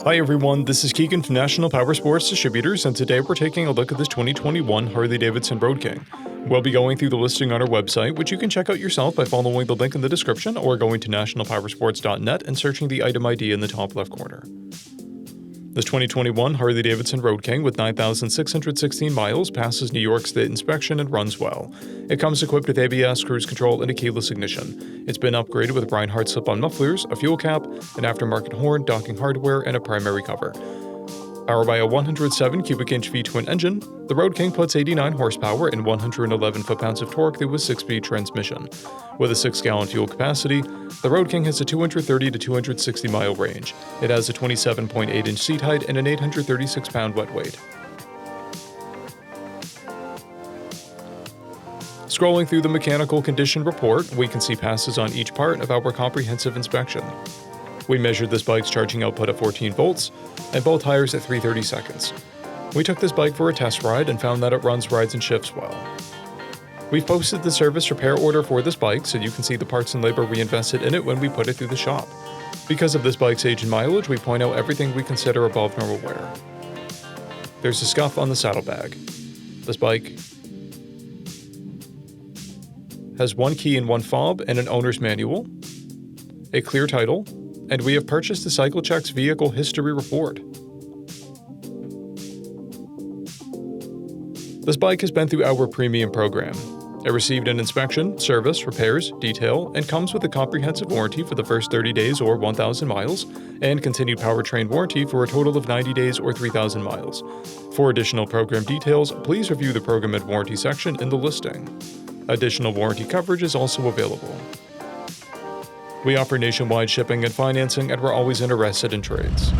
Hi everyone, this is Keegan from National Powersports Distributors, and today we're taking a look at this 2021 Harley-Davidson Road King. We'll be going through the listing on our website, which you can check out yourself by following the link in the description or going to nationalpowersports.net and searching the item ID in the top left corner. This 2021 Harley-Davidson Road King with 9,616 miles passes New York State inspection and runs well. It comes equipped with ABS, cruise control, and a keyless ignition. It's been upgraded with Reinhardt slip-on mufflers, a fuel cap, an aftermarket horn, docking hardware, and a primary cover. Powered by a 107 cubic inch V-twin engine, the Road King puts 89 horsepower and 111 foot-pounds of torque through a 6-speed transmission. With a 6-gallon fuel capacity, the Road King has a 230 to 260 mile range. It has a 27.8 inch seat height and an 836 pound wet weight. Scrolling through the mechanical condition report, we can see passes on each part of our comprehensive inspection. We measured this bike's charging output at 14 volts, and both tires at 330 seconds. We took this bike for a test ride and found that it runs, rides, and shifts well. We've posted the service repair order for this bike so you can see the parts and labor we invested in it when we put it through the shop. Because of this bike's age and mileage, we point out everything we consider above normal wear. There's a scuff on the saddlebag. This bike has one key and one fob and an owner's manual, a clear title, and we have purchased the CycleCheck's vehicle history report. This bike has been through our premium program. It received an inspection, service, repairs, detail, and comes with a comprehensive warranty for the first 30 days or 1,000 miles, and continued powertrain warranty for a total of 90 days or 3,000 miles. For additional program details, please review the program and warranty section in the listing. Additional warranty coverage is also available. We offer nationwide shipping and financing, and we're always interested in trades.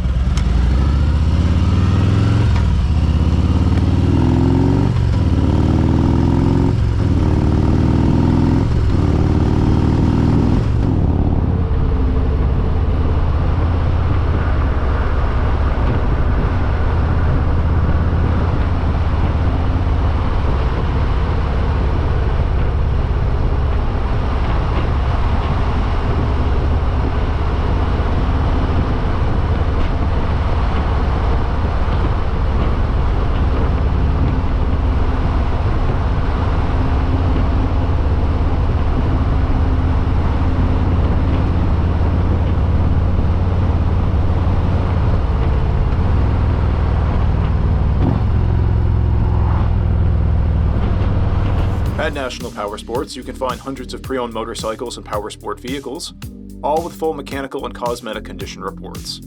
At National Powersports, you can find hundreds of pre-owned motorcycles and powersport vehicles, all with full mechanical and cosmetic condition reports.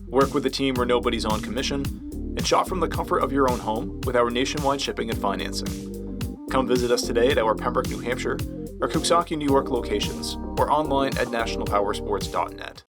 Work with a team where nobody's on commission, and shop from the comfort of your own home with our nationwide shipping and financing. Come visit us today at our Pembroke, New Hampshire, or Coxsackie, New York locations, or online at nationalpowersports.net.